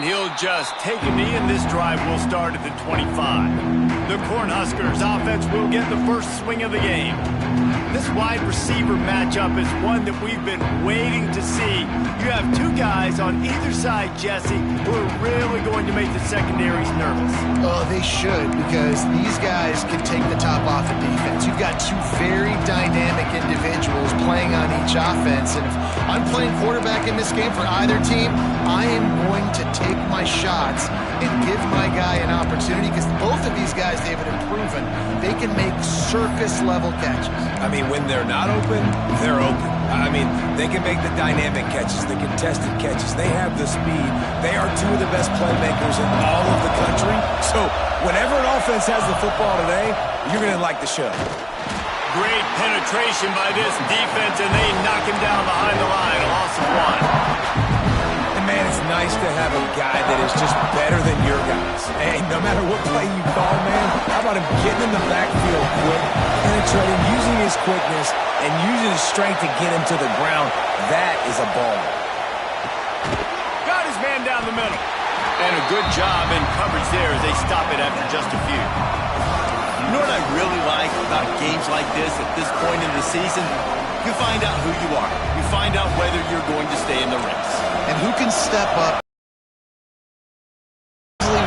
he'll just take a knee, and this drive will start at the 25. The Cornhuskers offense will get the first swing of the game. This wide receiver matchup is one that we've been waiting to see. You have two guys on either side, Jesse, who are really going to make the secondaries nervous. Oh, they should, because these guys can take the top off the defense. You've got two very dynamic individuals playing on each offense, and if I'm playing quarterback in this game for either team, I am going to take my shots and give my guy an opportunity, because both of these guys, David, have proven they can make surface-level catches. I mean, when they're not open, they're open. I mean, they can make the dynamic catches, the contested catches. They have the speed. They are two of the best playmakers in all of the country. So whenever an offense has the football today, you're going to like the show. Great penetration by this defense, and they knock him down behind the line. A loss of one. And, man, it's nice to have a guy that is just better than your guys. Hey, no matter what play you call, man, how about him getting in the backfield quick, penetrating, using his quickness, and using his strength to get him to the ground? That is a ball. Got his man down the middle. And a good job in coverage there as they stop it after just a few. You know what I really like about games like this at this point in the season? You find out who you are. You find out whether you're going to stay in the race. And who can step up.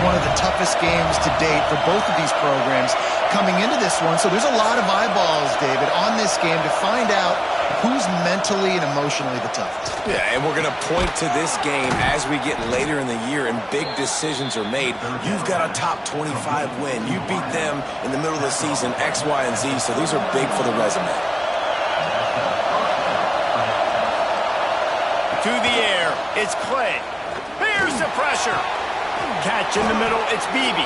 One of the toughest games to date for both of these programs coming into this one. So there's a lot of eyeballs, David, on this game to find out who's mentally and emotionally the toughest. Yeah, and we're going to point to this game as we get later in the year and big decisions are made. You've got a top 25 win. You beat them in the middle of the season, X, Y, and Z, so these are big for the resume. To the air, it's Clay. Here's the pressure. Catch in the middle, it's Beebe.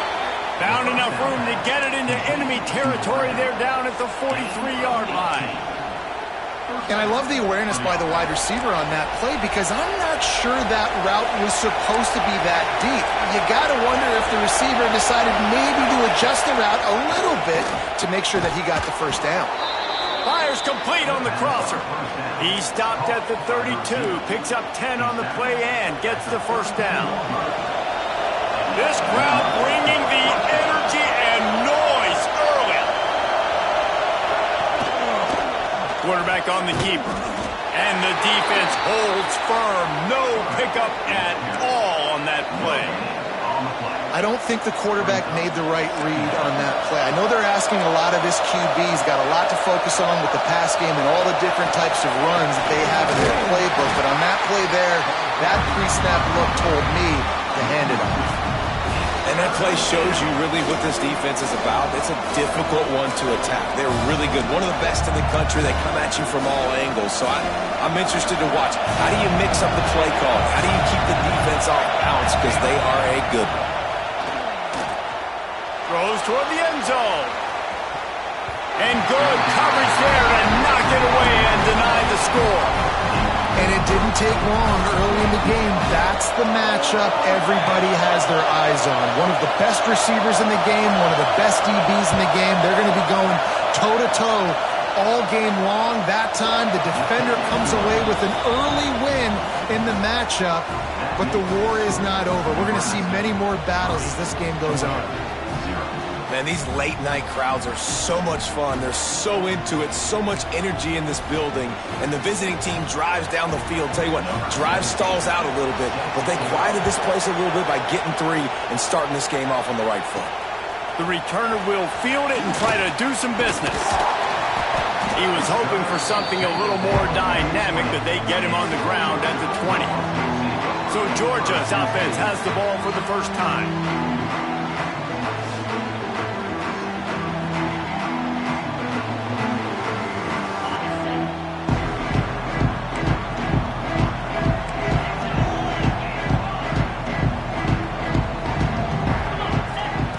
Found enough room to get it into enemy territory. They're down at the 43-yard line. And I love the awareness by the wide receiver on that play, because I'm not sure that route was supposed to be that deep. You got to wonder if the receiver decided maybe to adjust the route a little bit to make sure that he got the first down. Fires complete on the crosser. He stopped at the 32, picks up 10 on the play and gets the first down. This crowd bringing the energy and noise early. Quarterback on the keeper. And the defense holds firm. No pickup at all on that play. I don't think the quarterback made the right read on that play. I know they're asking a lot of his QBs, got a lot to focus on with the pass game and all the different types of runs that they have in their playbook. But on that play there, that pre-snap look told me to hand it off. And that play shows you really what this defense is about. It's a difficult one to attack. They're really good. One of the best in the country. They come at you from all angles. So I'm interested to watch. How do you mix up the play call? How do you keep the defense off balance? Because they are a good one. Throws toward the end zone. And good coverage there to knock it away and deny the score. And it didn't take long early in the game. That's the matchup everybody has their eyes on. One of the best receivers in the game, one of the best DBs in the game. They're going to be going toe-to-toe all game long. That time, the defender comes away with an early win in the matchup. But the war is not over. We're going to see many more battles as this game goes on. Man, these late-night crowds are so much fun. They're so into it, so much energy in this building. And the visiting team drives down the field. Tell you what, drive stalls out a little bit, but they quieted this place a little bit by getting three and starting this game off on the right foot. The returner will field it and try to do some business. He was hoping for something a little more dynamic, but they get him on the ground at the 20. So Georgia's offense has the ball for the first time.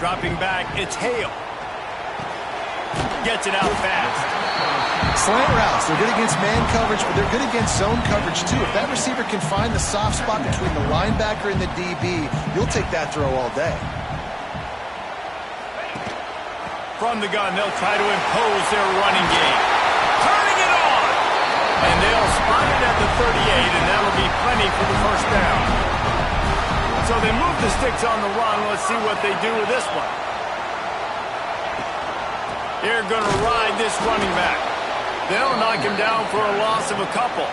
Dropping back, it's Hale. Gets it out fast. Slant routes, they're good against man coverage, but they're good against zone coverage too. If that receiver can find the soft spot between the linebacker and the DB, you'll take that throw all day. From the gun, they'll try to impose their running game. Turning it on! And they'll spot it at the 38, and that'll be plenty for the first down. So So they move the sticks on the run. Let's see what they do with this one. They're going to ride this running back. They'll knock him down for a loss of a couple.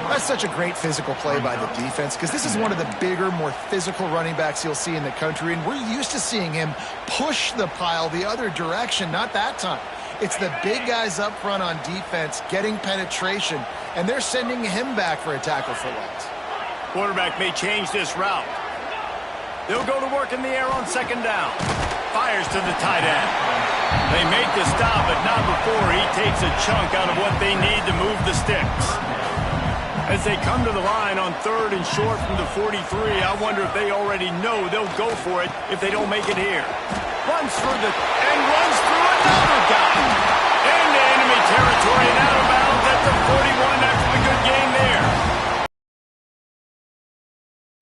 That's such a great physical play by the defense because this is one of the bigger, more physical running backs you'll see in the country, and we're used to seeing him push the pile the other direction. Not that time. It's the big guys up front on defense getting penetration, and they're sending him back for a tackle for loss. Quarterback may change this route. They'll go to work in the air on second down. Fires to the tight end. They make the stop, but not before he takes a chunk out of what they need to move the sticks. As they come to the line on third and short from the 43, I wonder if they already know they'll go for it if they don't make it here. Runs through another guy. Into enemy territory and out of bounds at the 41 after the good game there.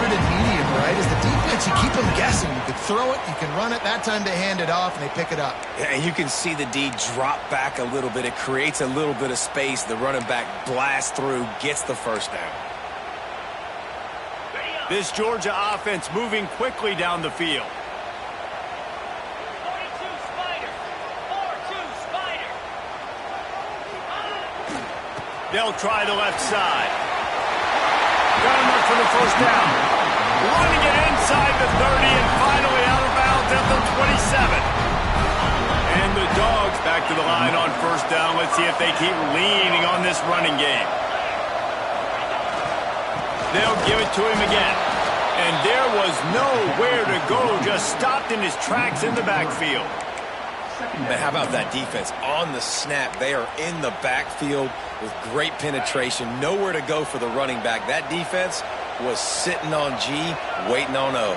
Medium, right? Is the defense, you keep them guessing. You could throw it, you can run it. That time they hand it off and they pick it up. Yeah, and you can see the D drop back a little bit. It creates a little bit of space. The running back blasts through, gets the first down. This Georgia offense moving quickly down the field. They'll try the left side. Got him up for the first down. Running it inside the 30 and finally out of bounds at the 27. And the Dogs back to the line on first down. Let's see if they keep leaning on this running game. They'll give it to him again. And there was nowhere to go. Just stopped in his tracks in the backfield. Man, how about that defense? On the snap, they are in the backfield with great penetration. Nowhere to go for the running back. That defense was sitting on G, waiting on O.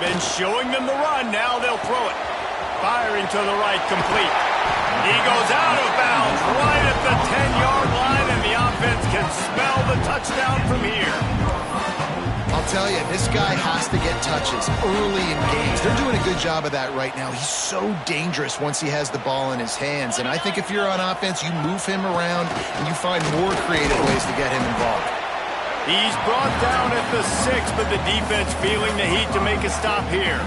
Been showing them the run. Now they'll throw it. Firing to the right, complete. He goes out of bounds right at the 10-yard line, and the offense can smell the touchdown from here. I'll tell you, this guy has to get touches early in games. They're doing a good job of that right now. He's so dangerous once he has the ball in his hands. And I think if you're on offense, you move him around and you find more creative ways to get him involved. He's brought down at the 6, but the defense feeling the heat to make a stop here.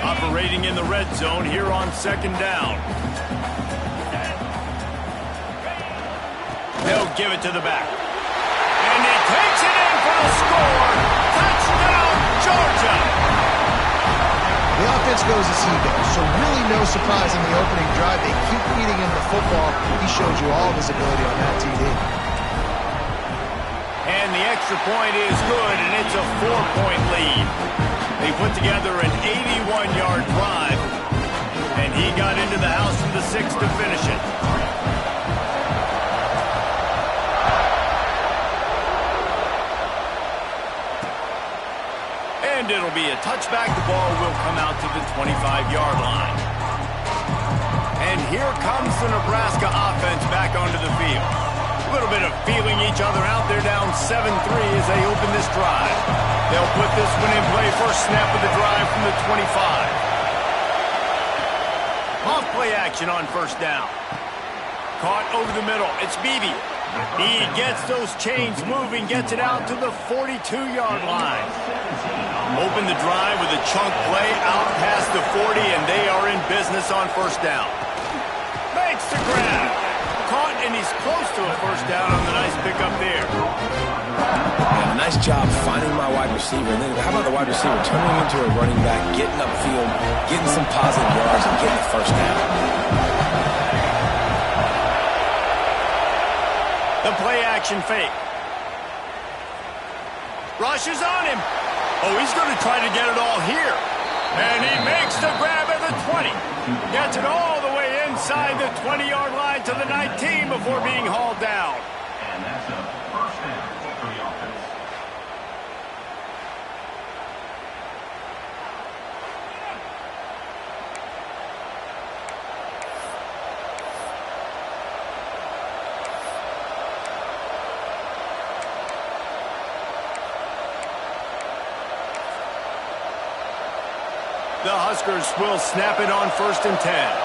Operating in the red zone here on second down. They'll give it to the back. And he takes it in for the score. Touchdown, Georgia. The offense goes as he goes, so really no surprise in the opening drive. They keep feeding him the football. He showed you all of his ability on that TD. And the extra point is good, and it's a 4-point lead. They put together an 81-yard drive, and he got into the house from the 6 to finish it. And it'll be a touchback. The ball will come out to the 25-yard line. And here comes the Nebraska offense back onto the field. A little bit of feeling each other out. They're down 7-3 as they open this drive. They'll put this one in play. First snap of the drive from the 25. Off play action on first down. Caught over the middle. It's Beebe. He gets those chains moving, gets it out to the 42-yard line. Open the drive with a chunk play out past the 40, and they are in business on first down. Makes the grab. Caught, and he's close to a first down on the nice pickup there. Yeah, nice job finding my wide receiver. And then how about the wide receiver turning into a running back, getting upfield, getting some positive yards, and getting the first down. The play action fake. Rushes on him. Oh, he's going to try to get it all here. And he makes the grab at the 20. Gets it all the way inside the 20-yard line to the 19 before being hauled down. And that's a first down for the offense. The Huskers will snap it on first and 10.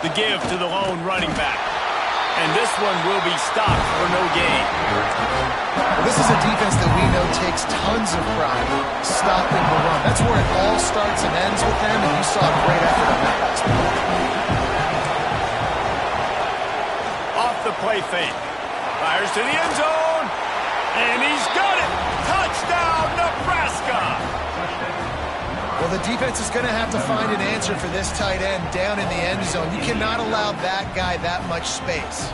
The give to the lone running back. And this one will be stopped for no gain. Well, this is a defense that we know takes tons of pride stopping the run. That's where it all starts and ends with them, and you saw a great effort on that last play. Off the play fake. Fires to the end zone. And he's got it. Touchdown, Nebraska. Well, the defense is going to have to find an answer for this tight end down in the end zone. You cannot allow that guy that much space.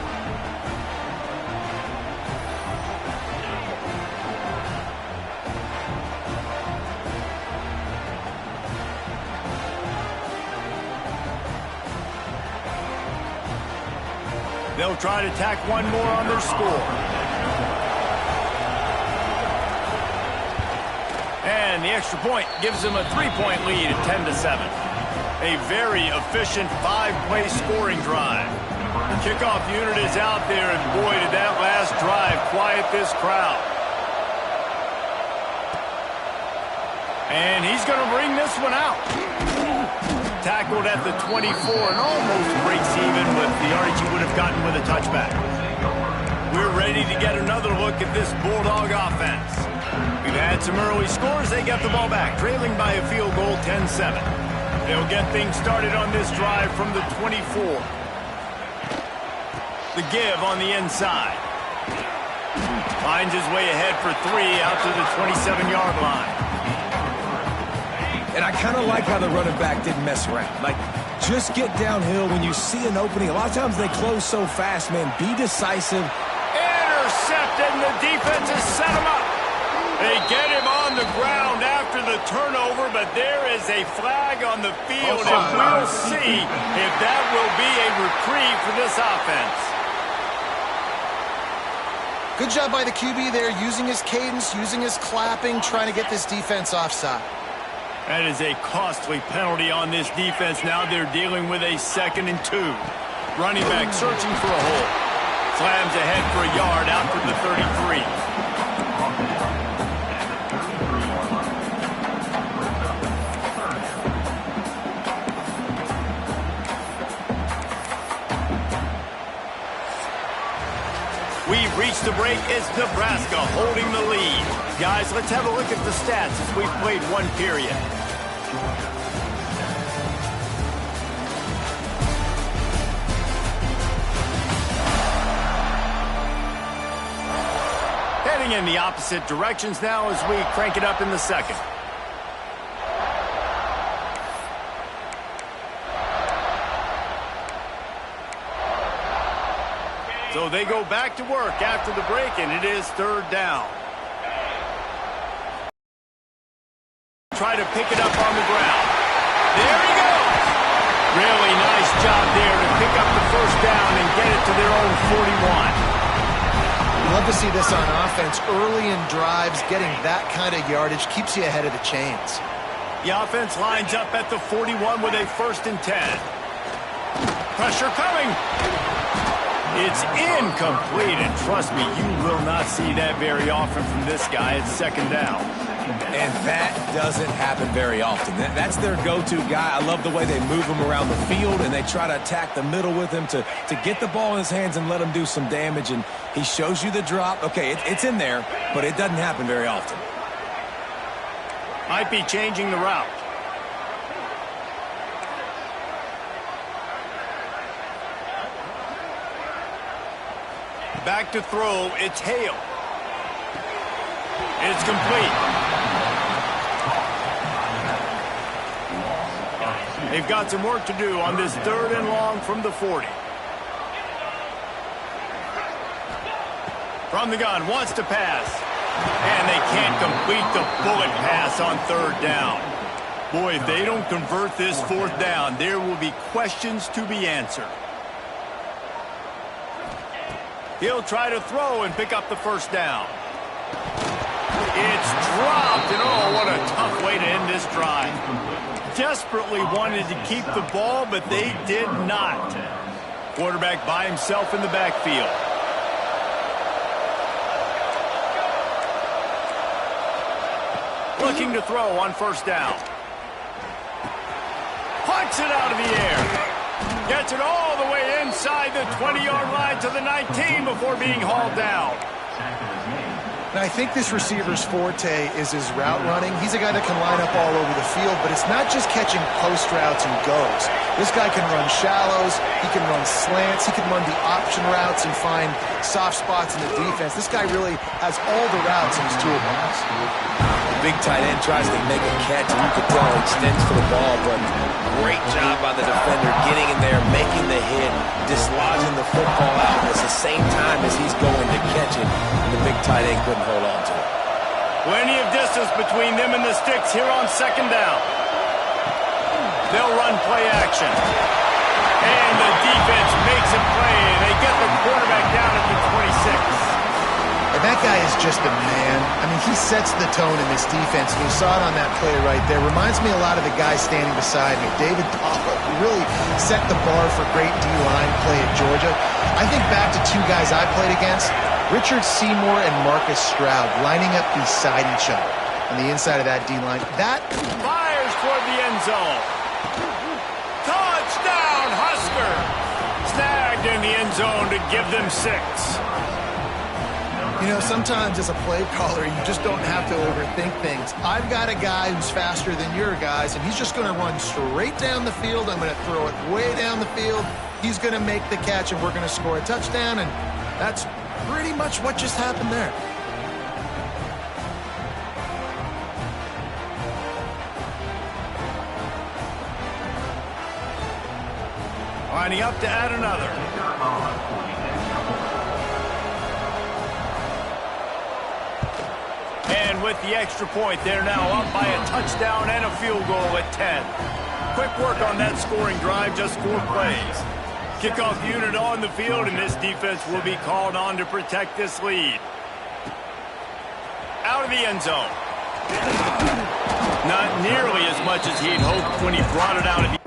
They'll try to tack one more on their score. And the extra point gives them a 3-point lead at 10-7. A very efficient 5-play scoring drive. The kickoff unit is out there, and boy, did that last drive quiet this crowd. And he's going to bring this one out. Tackled at the 24 and almost breaks even with the yardage he would have gotten with a touchback. We're ready to get another look at this Bulldog offense. We've had some early scores. They get the ball back, trailing by a field goal 10-7. They'll get things started on this drive from the 24. The give on the inside. Finds his way ahead for 3 out to the 27-yard line. And I kind of like how the running back didn't mess around. Like, just get downhill when you see an opening. A lot of times they close so fast, man. Be decisive. Intercepted, and the defense has set him up. They get him on the ground after the turnover, but there is a flag on the field, and we'll see if that will be a reprieve for this offense. Good job by the QB there, using his cadence, using his clapping, trying to get this defense offside. That is a costly penalty on this defense. Now they're dealing with a 2nd and 2. Running back searching for a hole. Slams ahead for a yard out to the 33. We've reached the break. It's Nebraska holding the lead. Guys, let's have a look at the stats as we've played one period. Heading in the opposite directions now as we crank it up in the second. So they go back to work after the break, and it is 3rd down. Try to pick it up on the ground. There he goes. Really nice job there to pick up the 1st down and get it to their own 41. Love to see this on offense. Early in drives, getting that kind of yardage keeps you ahead of the chains. The offense lines up at the 41 with a 1st and 10. Pressure coming. It's incomplete, and trust me, you will not see that very often from this guy. It's 2nd down. And that doesn't happen very often. That's their go-to guy. I love the way they move him around the field, and they try to attack the middle with him to get the ball in his hands and let him do some damage. And he shows you the drop. Okay, it's in there, but it doesn't happen very often. Might be changing the route. Back to throw. It's Hale. It's complete. They've got some work to do on this 3rd and long from the 40. From the gun, wants to pass. And they can't complete the bullet pass on 3rd down. Boy, if they don't convert this 4th down, there will be questions to be answered. He'll try to throw and pick up the 1st down. It's dropped, and oh, what a tough way to end this drive. Desperately wanted to keep the ball, but they did not. Quarterback by himself in the backfield. Looking to throw on 1st down. Punts it out of the air. Gets it all the way inside the 20-yard line to the 19 before being hauled down. And I think this receiver's forte is his route running. He's a guy that can line up all over the field, but it's not just catching post routes and goes. This guy can run shallows, he can run slants, he can run the option routes and find soft spots in the defense. This guy really has all the routes in his toolbox. Big tight end tries to make a catch, and you can tell he extends for the ball, but great job by the defender getting in there, making the hit, dislodging the football out at the same time as he's going to catch it, and the big tight end couldn't hold on to it. Plenty of distance between them and the sticks here on second down. They'll run play action. And the defense makes a play, and they get the quarterback down at the 26. And that guy is just a man. I mean, he sets the tone in this defense. And you saw it on that play right there. Reminds me a lot of the guy standing beside me, David Pollock, who really set the bar for great D-line play at Georgia. I think back to two guys I played against, Richard Seymour and Marcus Stroud, lining up beside each other on the inside of that D-line. That fires toward the end zone. Touchdown, Husker! Snagged in the end zone to give them 6. You know, sometimes as a play caller, you just don't have to overthink things. I've got a guy who's faster than your guys, and he's just going to run straight down the field. I'm going to throw it way down the field. He's going to make the catch, and we're going to score a touchdown, and that's pretty much what just happened there. Lining up to add another. And with the extra point, they're now up by a touchdown and a field goal at 10. Quick work on that scoring drive, just 4 plays. Kickoff unit on the field, and this defense will be called on to protect this lead. Out of the end zone. Not nearly as much as he'd hoped when he brought it out of the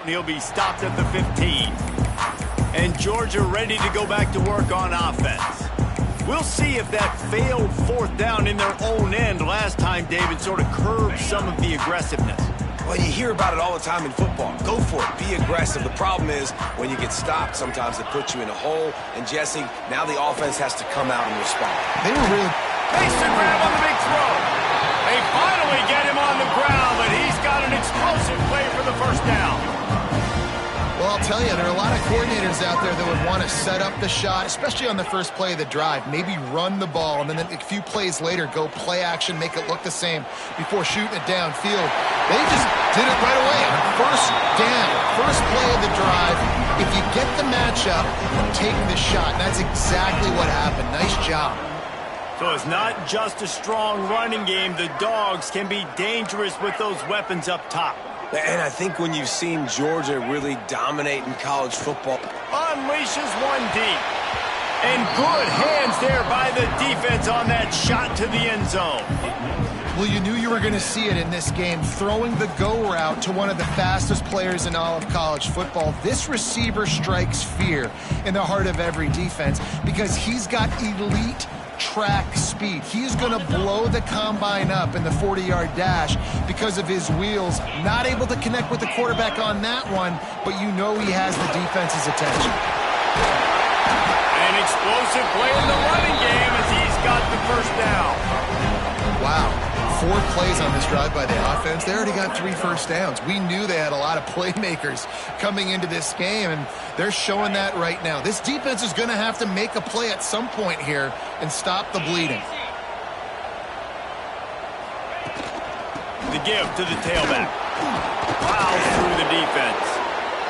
He'll be stopped at the 15. And Georgia ready to go back to work on offense. We'll see if that failed 4th down in their own end last time, David, sort of curbed some of the aggressiveness. Well, you hear about it all the time in football. Go for it. Be aggressive. The problem is when you get stopped, sometimes it puts you in a hole. And, Jesse, now the offense has to come out and respond. They were really... Mason grab on the big throw. They finally get him on the ground, but he's got an explosive play for the first down. Well, I'll tell you, there are a lot of coordinators out there that would want to set up the shot, especially on the first play of the drive, maybe run the ball, and then a few plays later go play action, make it look the same before shooting it downfield. They just did it right away. First down, first play of the drive. If you get the matchup, take the shot. And that's exactly what happened. Nice job. So it's not just a strong running game. The Dogs can be dangerous with those weapons up top. And I think when you've seen Georgia really dominate in college football. Unleashes one deep. And good hands there by the defense on that shot to the end zone. Well, you knew you were going to see it in this game, throwing the go route to one of the fastest players in all of college football. This receiver strikes fear in the heart of every defense because he's got elite track speed. He's going to blow the combine up in the 40-yard dash because of his wheels. Not able to connect with the quarterback on that one, but you know he has the defense's attention. An explosive play in the running game as he's got the first down. Wow. 4 plays on this drive by the offense. They already got 3 first downs. We knew they had a lot of playmakers coming into this game, and they're showing that right now. This defense is going to have to make a play at some point here and stop the bleeding. The give to the tailback. Plows through the defense.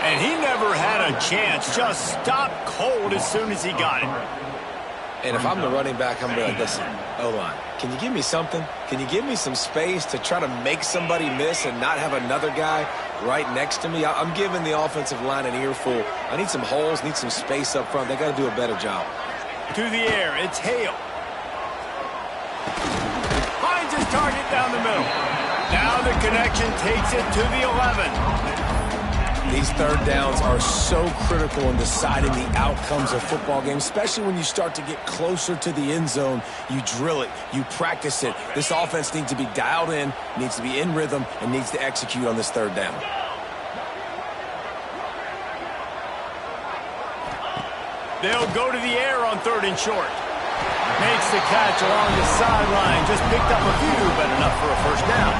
And he never had a chance. Just stopped cold as soon as he got it. And if I'm the running back, I'm going to listen, O-line, can you give me something? Can you give me some space to try to make somebody miss and not have another guy right next to me? I'm giving the offensive line an earful. I need some holes, need some space up front. They got to do a better job. To the air, it's Hale. Finds his target down the middle. Now the connection takes it to the 11. These third downs are so critical in deciding the outcomes of football games, especially when you start to get closer to the end zone. You drill it, you practice it. This offense needs to be dialed in, needs to be in rhythm, and needs to execute on this third down. They'll go to the air on 3rd and short. Makes the catch along the sideline. Just picked up a few, but enough for a first down.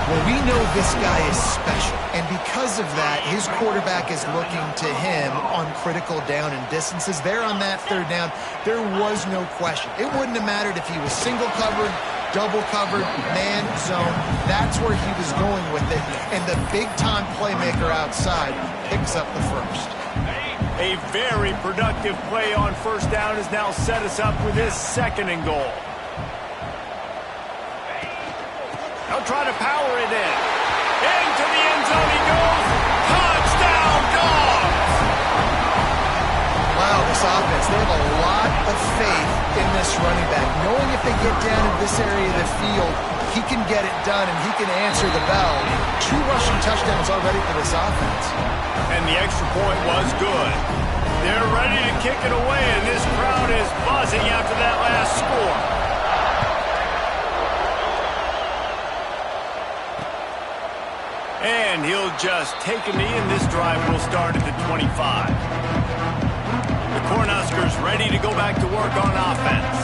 Well, we know this guy is special, and because of that, his quarterback is looking to him on critical down and distances. There on that 3rd down, there was no question. It wouldn't have mattered if he was single covered, double covered, man, zone. That's where he was going with it, and the big-time playmaker outside picks up the first. A very productive play on 1st down has now set us up with this 2nd and goal. They'll try to power it in. Into the end zone he goes. Touchdown, Dogs! Wow, this offense, they have a lot of faith in this running back. Knowing if they get down in this area of the field, he can get it done and he can answer the bell. 2 rushing touchdowns already for this offense. And the extra point was good. They're ready to kick it away, and this crowd is buzzing after that last score. And he'll just take a knee, and this drive will start at the 25. The Cornhuskers ready to go back to work on offense.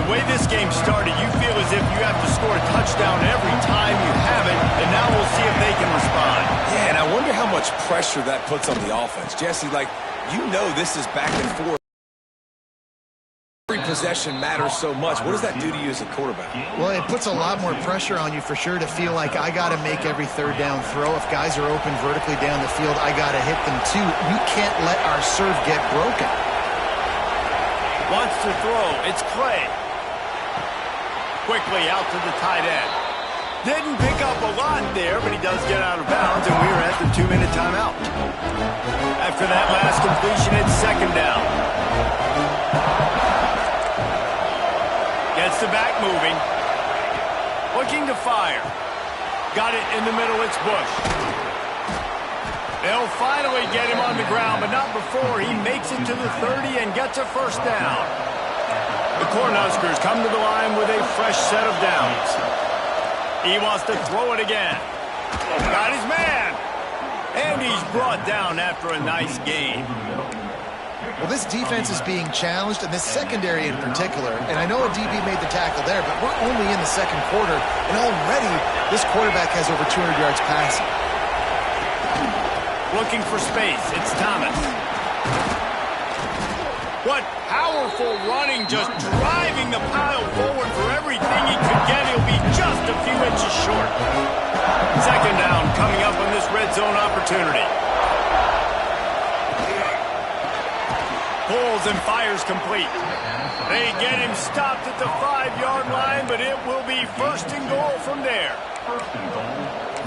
The way this game started, you feel as if you have to score a touchdown every time you have it, and now we'll see if they can respond. Yeah, and I wonder how much pressure that puts on the offense. Jesse, you know this is back and forth. Every possession matters so much. What does that do to you as a quarterback? Well, it puts a lot more pressure on you for sure to feel like I got to make every 3rd down throw. If guys are open vertically down the field, I got to hit them too. We can't let our serve get broken. Wants to throw. It's Clay. Quickly out to the tight end. Didn't pick up a lot there, but he does get out of bounds, and we're at the 2-minute timeout. After that last completion, it's 2nd down. Gets the back moving. Looking to fire. Got it in the middle, it's Bush. They'll finally get him on the ground, but not before he makes it to the 30 and gets a first down. The Cornhuskers come to the line with a fresh set of downs. He wants to throw it again. Got his man. And he's brought down after a nice game. Well, this defense is being challenged, and this secondary in particular, and I know a DB made the tackle there, but we're only in the 2nd quarter, and already this quarterback has over 200 yards passing. Looking for space, it's Thomas. What powerful running, just driving the pile forward for everything he could get. He'll be just a few inches short. 2nd down coming up on this red zone opportunity. Pulls and fires complete. They get him stopped at the 5-yard line, but it will be 1st and goal from there.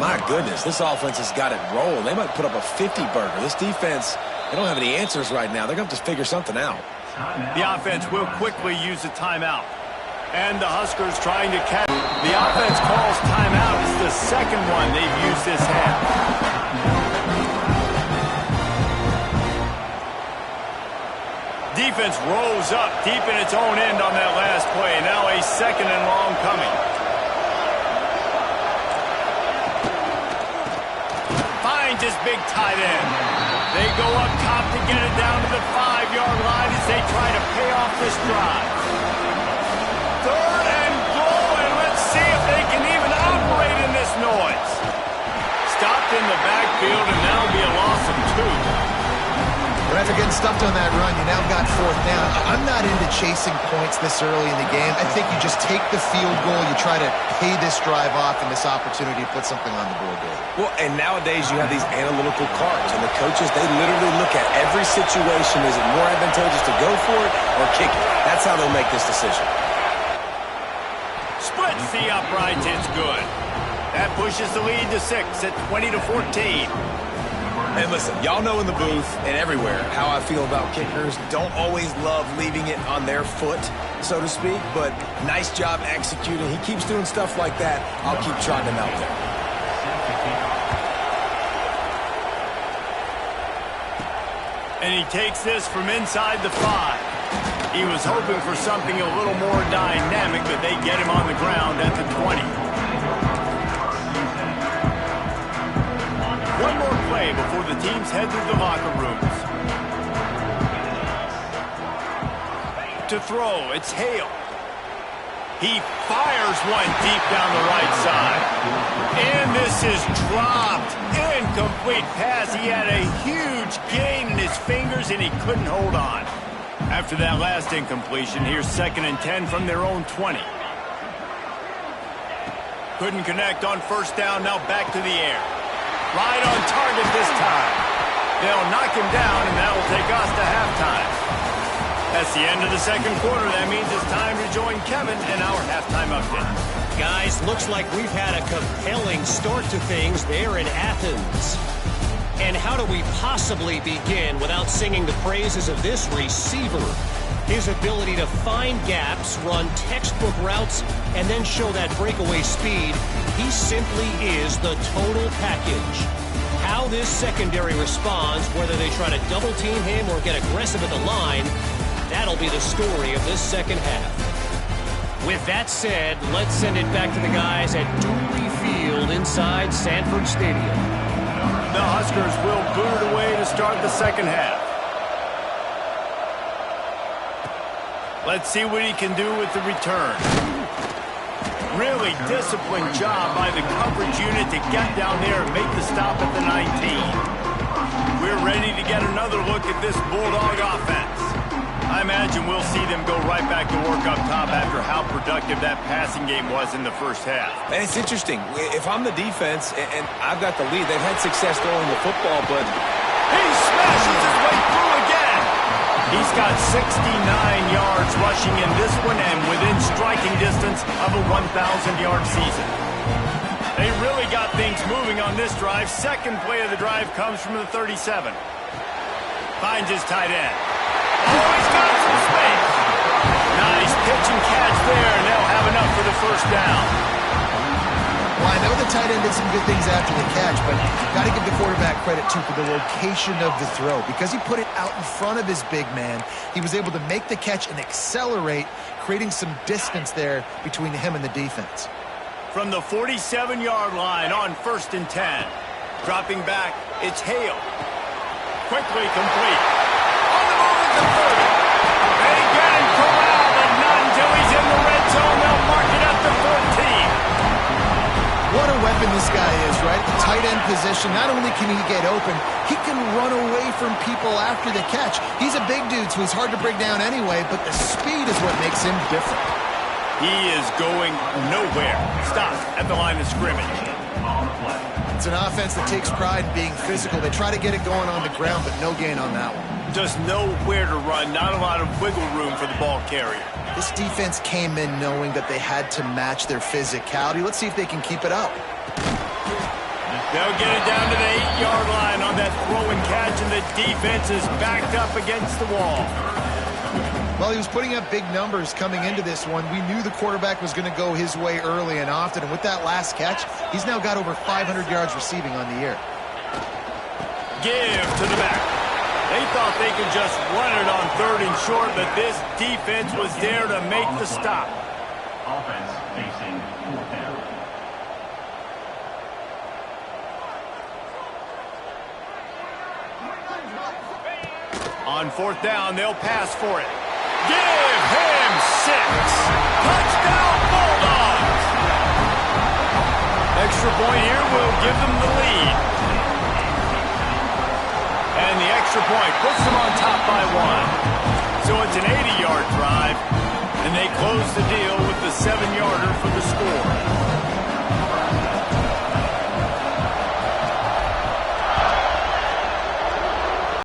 My goodness, this offense has got it rolling. They might put up a 50-burger. This defense, they don't have any answers right now. They're going to have to figure something out. The offense will quickly use a timeout. And the Huskers trying to catch. The offense calls timeout. It's the 2nd one they've used this half. Defense rose up deep in its own end on that last play. Now a 2nd and long coming. Finds his big tight end. They go up top to get it down to the 5-yard line as they try to pay off this drive. 3rd and goal, and let's see if they can even operate in this noise. Stopped in the backfield, and that'll be a loss of 2. But after getting stuffed on that run, you now got 4th down. I'm not into chasing points this early in the game. I think you just take the field goal, you try to pay this drive off, and this opportunity to put something on the board there. Well, and nowadays you have these analytical cards, and the coaches, they literally look at every situation. Is it more advantageous to go for it or kick it? That's how they'll make this decision. Splits the uprights, it's good. That pushes the lead to 6 at 20-14. And listen, y'all know in the booth and everywhere how I feel about kickers. Don't always love leaving it on their foot, so to speak, but nice job executing. He keeps doing stuff like that. I'll keep trotting him out there. And he takes this from inside the 5. He was hoping for something a little more dynamic, but they get him on the ground at the 20. One more play before the teams head to the locker rooms. To throw, it's Hale. He fires one deep down the right side. And this is dropped. Incomplete pass. He had a huge gain in his fingers, and he couldn't hold on. After that last incompletion, here's 2nd and 10 from their own 20. Couldn't connect on 1st down. Now back to the air. Right on target this time. They'll knock him down, and that will take us to halftime. That's the end of the 2nd quarter. That means it's time to join Kevin in our halftime update. Guys, looks like we've had a compelling start to things there in Athens. And how do we possibly begin without singing the praises of this receiver? His ability to find gaps, run textbook routes, and then show that breakaway speed. He simply is the total package. How this secondary responds, whether they try to double team him or get aggressive at the line, that'll be the story of this 2nd half. With that said, let's send it back to the guys at Dooley Field inside Sanford Stadium. The Huskers will boot it away to start the 2nd half. Let's see what he can do with the return. Really disciplined job by the coverage unit to get down there and make the stop at the 19. We're ready to get another look at this Bulldog offense. I imagine we'll see them go right back to work up top after how productive that passing game was in the 1st half. And it's interesting. If I'm the defense and I've got the lead, they've had success throwing the football, but he smashes his way through again. He's got 69 yards rushing in this one and within striking distance of a 1,000-yard season. They really got things moving on this drive. 2nd play of the drive comes from the 37. Finds his tight end. Oh, he's got some space. Nice pitch and catch there, and they'll have enough for the 1st down. Well, I know the tight end did some good things after the catch, but got to give the quarterback credit, too, for the location of the throw. Because he put it out in front of his big man, he was able to make the catch and accelerate, creating some distance there between him and the defense. From the 47-yard line on 1st and 10. Dropping back, it's Hale. Quickly complete. On the move at the 30. They get him corralled, but not until he's in the red zone. They'll mark it up to 14. What a weapon this guy is, right? The tight end position, not only can he get open, he can run away from people after the catch. He's a big dude, so he's hard to bring down anyway, but the speed is what makes him different. He is going nowhere. Stop at the line of scrimmage. It's an offense that takes pride in being physical. They try to get it going on the ground, but no gain on that one. Just nowhere to run. Not a lot of wiggle room for the ball carrier. This defense came in knowing that they had to match their physicality. Let's see if they can keep it up. They'll get it down to the 8-yard line on that throw and catch, and the defense is backed up against the wall. Well, he was putting up big numbers coming into this one. We knew the quarterback was going to go his way early and often, and with that last catch, he's now got over 500 yards receiving on the year. Give to the back. They thought they could just run it on 3rd and short, but this defense was there to make the stop. Offense facing 4th down. On 4th down, they'll pass for it. Give him 6. Touchdown, Bulldogs! Extra point here will give them the lead. And the extra point puts them on top by 1. So it's an 80-yard drive, and they close the deal with the 7-yarder for the score.